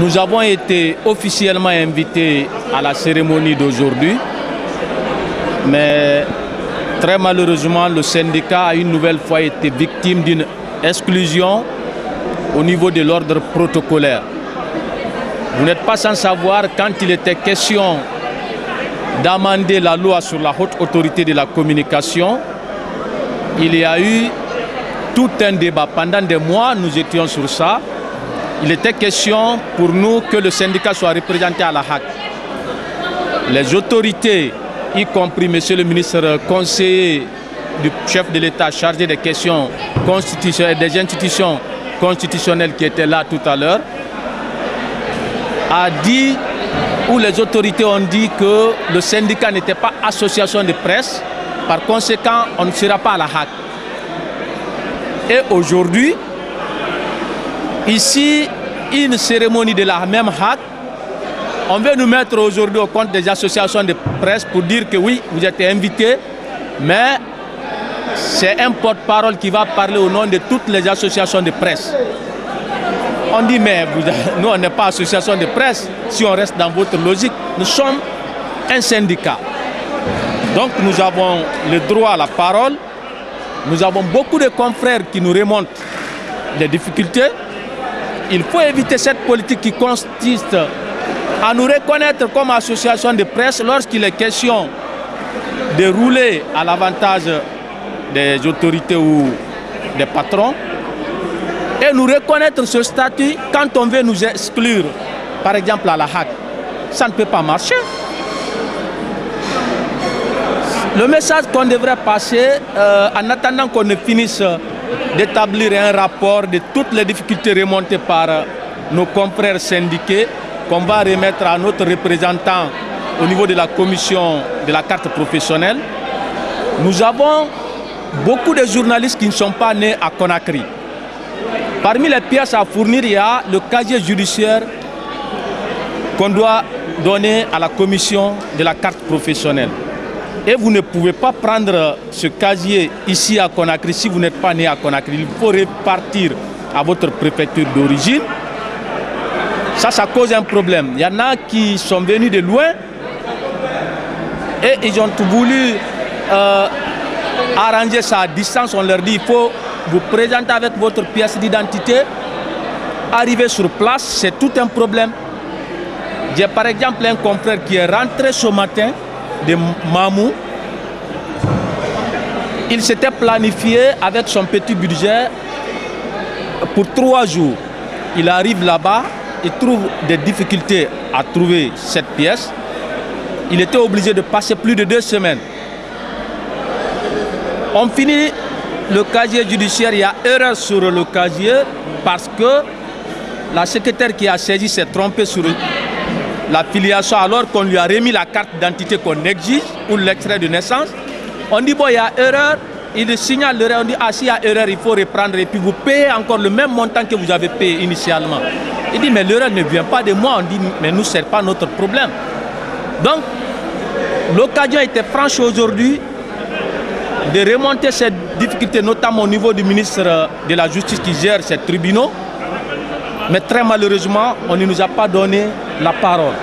Nous avons été officiellement invités à la cérémonie d'aujourd'hui, mais très malheureusement, le syndicat a une nouvelle fois été victime d'une exclusion au niveau de l'ordre protocolaire. Vous n'êtes pas sans savoir, quand il était question d'amender la loi sur la haute autorité de la communication, il y a eu tout un débat. Pendant des mois, nous étions sur ça. Il était question pour nous que le syndicat soit représenté à la HAC. Les autorités, y compris monsieur le ministre conseiller du chef de l'État chargé des questions constitutionnelles, des institutions constitutionnelles qui étaient là tout à l'heure, a dit, ou les autorités ont dit que le syndicat n'était pas association de presse, par conséquent, on ne sera pas à la HAC. Et aujourd'hui, ici, une cérémonie de la même HAC, on veut nous mettre aujourd'hui au compte des associations de presse pour dire que oui, vous êtes invités, mais c'est un porte-parole qui va parler au nom de toutes les associations de presse. On dit, mais nous, on n'est pas association de presse, si on reste dans votre logique, nous sommes un syndicat. Donc nous avons le droit à la parole, nous avons beaucoup de confrères qui nous remontent des difficultés. Il faut éviter cette politique qui consiste à nous reconnaître comme association de presse lorsqu'il est question de rouler à l'avantage des autorités ou des patrons et nous reconnaître ce statut quand on veut nous exclure, par exemple à la HAC. Ça ne peut pas marcher. Le message qu'on devrait passer, en attendant qu'on ne finisse d'établir un rapport de toutes les difficultés remontées par nos confrères syndiqués, qu'on va remettre à notre représentant au niveau de la commission de la carte professionnelle. Nous avons beaucoup de journalistes qui ne sont pas nés à Conakry. Parmi les pièces à fournir, il y a le casier judiciaire qu'on doit donner à la commission de la carte professionnelle. Et vous ne pouvez pas prendre ce casier ici à Conakry si vous n'êtes pas né à Conakry. Il faut repartir à votre préfecture d'origine. Ça cause un problème. Il y en a qui sont venus de loin et ils ont voulu arranger ça à distance. On leur dit il faut vous présenter avec votre pièce d'identité. Arriver sur place, c'est tout un problème. J'ai par exemple un confrère qui est rentré ce matin de Mamou. Il s'était planifié avec son petit budget pour 3 jours. Il arrive là-bas, il trouve des difficultés à trouver cette pièce. Il était obligé de passer plus de 2 semaines. On finit le casier judiciaire, il y a erreur sur le casier parce que la secrétaire qui a saisi s'est trompée sur la filiation alors qu'on lui a remis la carte d'identité qu'on exige ou l'extrait de naissance. On dit bon, il y a erreur, il signale l'erreur, on dit ah s'il y a erreur il faut reprendre et puis vous payez encore le même montant que vous avez payé initialement. Il dit mais l'erreur ne vient pas de moi, on dit mais nous c'est pas notre problème. Donc l'occasion était franche aujourd'hui de remonter cette difficulté notamment au niveau du ministre de la Justice qui gère ces tribunaux. Mais très malheureusement, on ne nous a pas donné la parole.